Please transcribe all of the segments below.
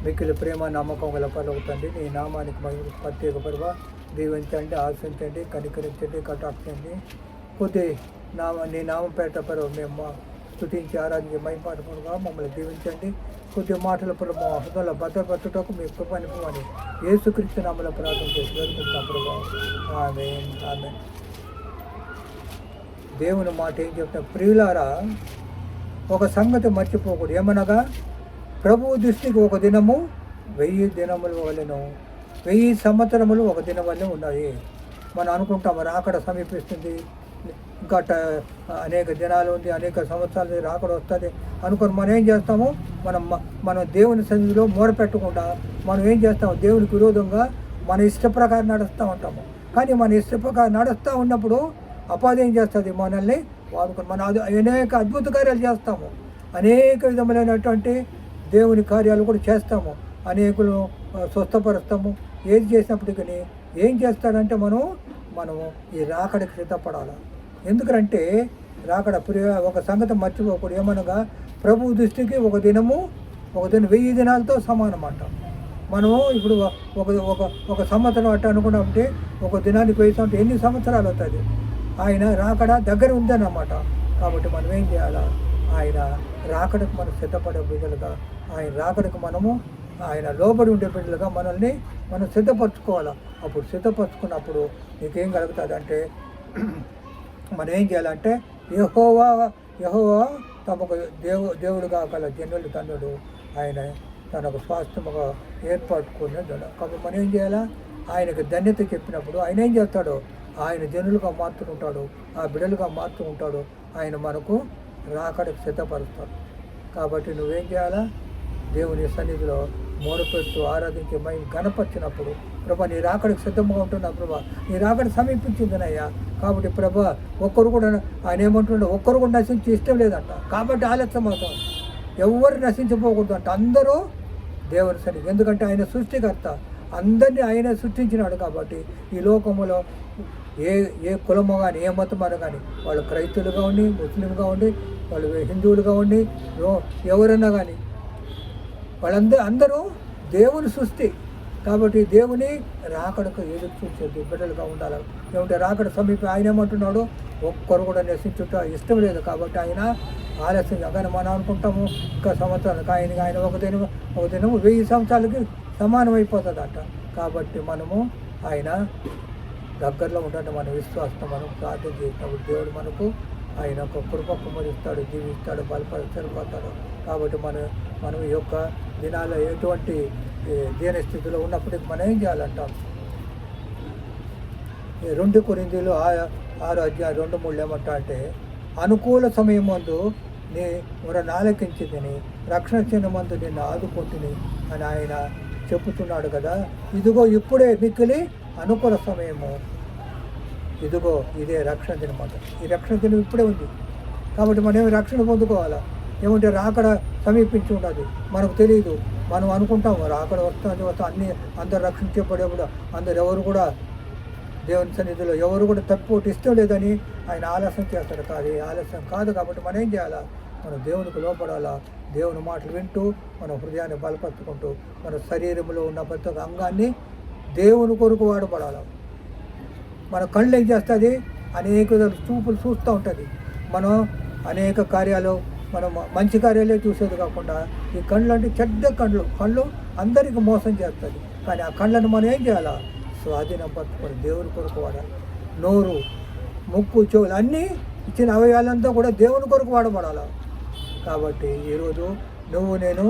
మిక్కిలి ప్రేమ నమ్మకం గల పరలోక తండ్రి, నీ నామానికి మహిమ ప్రత్యేక పరువ దీవించండి, ఆశించండి, కనికరించండి, కటాక్షండి. నీ నామం పేట పరువ మేము స్తుతించి ఆరాధించి మహిమపరముగా మమ్మల్ని దీవించండి. కొద్ది మాటల పరువ మా హృదయంలో భద్రపరచుటకు మీ కృపనివ్వమని యేసుక్రీస్తు నామములో ప్రార్థన చేసి వేడుకుంటున్నాం ప్రభా. ఆమేన్, ఆమేన్. దేవుని మాట ఏం చెప్తాం? ప్రియులారా, ఒక సంగతి మర్చిపోకూడదు. ఏమనగా ప్రభువు దృష్టికి ఒక దినము 1000 దినములు వలెను, 1000 సంవత్సరములు ఒక దినం వల్లే ఉన్నాయి. మనం అనుకుంటాం రాకడ సమీపిస్తుంది, ఇంకా అనేక దినాలు ఉంది, అనేక సంవత్సరాలు రాకడ వస్తుంది అనుకుని మనం ఏం చేస్తాము? మనం దేవుని సన్నిధిలో మొరపెట్టకుండా మనం ఏం చేస్తాము? దేవునికి విరోధంగా మన ఇష్ట ప్రకారం నడుస్తూ ఉంటాము. కానీ మన ఇష్ట ప్రకారం నడుస్తూ ఉన్నప్పుడు అపాధి ఏం చేస్తుంది? మనల్ని వాడుకొని మనం అనేక అద్భుత కార్యాలు చేస్తాము, అనేక విధములైనటువంటి దేవుని కార్యాలు కూడా చేస్తాము, అనేకులు స్వస్థపరుస్తాము. ఏది చేసినప్పటికీ ఏం చేస్తాడంటే మనము ఈ రాకడికి సిద్ధపడాలి. ఎందుకంటే రాకడ ఒక సంగతి మర్చిపోకూడదు. ఏమనగా ప్రభు దృష్టికి ఒక దినం 1000 దినాలతో సమానం అంట. మనము ఇప్పుడు ఒక సంవత్సరం అట్ట అనుకున్నప్పుడు ఒక దినానికి 1000 సంవత్సరం ఎన్ని సంవత్సరాలు అవుతుంది? ఆయన రాకడ దగ్గర ఉందన్నమాట. కాబట్టి మనం ఏం చేయాలా? ఆయన రాకడకు మనం సిద్ధపడే బిడ్డలుగా, ఆయన రాకడకు ఆయన లోబడి ఉండే బిడ్డలుగా మనం సిద్ధపరచుకోవాలా. అప్పుడు సిద్ధపరచుకున్నప్పుడు నీకేం కలుగుతుంది అంటే, మనం ఏం చేయాలంటే యెహోవా తమకు దేవుడుగా గల జనులు తండ్రుడు ఆయన తనకు స్వాస్థ్యముగా ఏర్పరచుకునేది. కాబట్టి మనం ఏం చేయాలా? ఆయనకు ధన్యత చెప్పినప్పుడు ఆయన ఏం చేస్తాడు? ఆయన జనులుగా మారుతూ ఉంటాడు, ఆ బిడ్డలుగా మారుతూ ఉంటాడు. ఆయన మనకు రాకడకు సిద్ధపరుస్తాడు. కాబట్టి నువ్వేం చేయాలా? దేవుని సన్నిధిలో మొరపెడుతూ ఆరాధించి మేము గణపరిచినప్పుడు, ప్రభా నీ రాకడికి సిద్ధంగా ఉంటున్నా, ప్రభా నీ రాకడ సమీపించిందనయ్యా. కాబట్టి ప్రభా ఒక్కరు కూడా ఆయన ఏమంటుండే, ఒక్కరు కూడా నశించి ఇష్టం లేదంట. కాబట్టి ఆలస్యం అవుతాం, ఎవరు నశించిపోకూడదు అంట. అందరూ దేవుని సన్నిధి, ఎందుకంటే ఆయన సృష్టికర్త, అందరినీ ఆయన సృష్టించినాడు. కాబట్టి ఈ లోకములో ఏ కులమో కానీ ఏ మతమో కానీ, వాళ్ళు క్రైస్తవులుగా ఉండి, ముస్లింగా ఉండి, వాళ్ళు హిందువులుగా ఉండి, ఎవరైనా కానీ అందరూ దేవుని సృష్టి. కాబట్టి దేవుని రాకడకు ఎదురు చూసే బిడ్డలుగా ఉండాలి. ఏమంటే రాకడ సమీపం ఆయన ఏమంటున్నాడు? ఒక్కరు కూడా నశించుట ఇష్టం లేదు. కాబట్టి ఆయన ఆలస్యంగా, కానీ మనం అనుకుంటాము ఇంకా సంవత్సరాలకు ఆయన ఒక దినము 1000 సంవత్సరాలకి సమానం అయిపోతుంది అంట. కాబట్టి మనము ఆయన దగ్గరలో ఉండండి. మన విశ్వాసం మనం ప్రార్థన చేసినప్పుడు దేవుడు మనకు ఆయన ఒక కృప కుమ్మరిస్తాడు, జీవిస్తాడు, బలపరిస్తాడు. కాబట్టి మనం ఈ యొక్క దినాల్లో ఎటువంటి దీన స్థితిలో ఉన్నప్పటికీ మనం ఏం చేయాలంటాం? 2 కొరింథీయులు 6:2-3 ఏమంటా అంటే, అనుకూల సమయం మందు నీ మొరను ఆలకించితిని, రక్షణ చిహ్నమందు నిన్ను ఆదుకుంటుని అని ఆయన చెప్పుతున్నాడు కదా. ఇదిగో ఇప్పుడే మిక్కిలి అనుకూల సమయము, ఇదిగో ఇదే రక్షణ దినమాట. ఈ రక్షణ దినం ఇప్పుడే ఉంది. కాబట్టి మనం రక్షణ పొందుకోవాలా. ఏమంటే రాకడ సమీపించి ఉండదు, మనకు తెలియదు. మనం అనుకుంటాము రాకడ వస్తుంది, అందరు రక్షించబడేప్పుడు అందరు ఎవరు కూడా దేవుని సన్నిధిలో ఎవరు కూడా తప్పిపోటు ఇష్టం లేదని ఆయన ఆలస్యం చేస్తాడు. కాదు, ఆలస్యం కాదు. కాబట్టి మనం ఏం చేయాలా? మనం దేవునికి లోపడాలా. దేవుని మాటలు వింటూ మన హృదయాన్ని బలపరుచుకుంటూ మన శరీరంలో ఉన్న ప్రతి ఒక్క అంగాన్ని దేవుని కొరకు వాడబడాలి. మన కళ్ళు ఏం చేస్తుంది? అనేక చూపులు చూస్తూ ఉంటుంది. మనం అనేక కార్యాలు, మనం మంచి కార్యాలే చూసేది కాకుండా ఈ కళ్ళు అంటే చెడ్డ కళ్ళు అందరికీ మోసం చేస్తుంది. కానీ ఆ కళ్ళను మనం ఏం చేయాలా? స్వాధీనం పట్టుకొని దేవుని కొరకు వాడాలి. నోరు, ముక్కు, చెవులు అన్నీ ఇచ్చిన అవయవాలంతా కూడా దేవుని కొరకు వాడబడాలి. కాబట్టి ఈరోజు నేను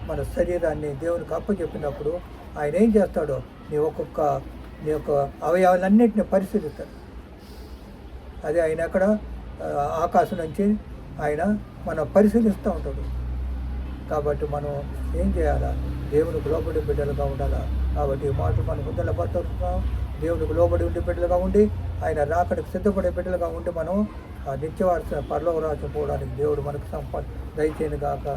మన శరీరాన్ని దేవునికి అప్పచెప్పినప్పుడు ఆయన ఏం చేస్తాడో నీ యొక్క అవయవాలన్నింటినీ పరిశీలిస్తాడు. అదే ఆయన అక్కడ ఆకాశం నుంచి ఆయన మనం పరిశీలిస్తూ ఉంటాడు. కాబట్టి మనం ఏం చేయాలా? దేవునికి లోబడి బిడ్డలుగా ఉండాలా. కాబట్టి ఈ మాటలు మనం హృదయంలో భద్రపరుస్తున్నాం. దేవునికి లోబడి ఉండే బిడ్డలుగా ఉండి ఆయన రాకడికి సిద్ధపడే బిడ్డలుగా ఉండి మనం నిత్యవార్త పరలోక రాజ్యం పోవడానికి దేవుడు మనకు దయచేయను గాక.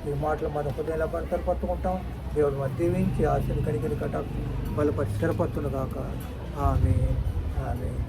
ఈ మాటలు మనం హృదయంలో భద్రపరుచుకుంటాం. దేవుడు మనం దీవించి ఆశని కనికని కట్ట బలపరిచి స్థిరపరుచును గాక. ఆమేన్, ఆమేన్.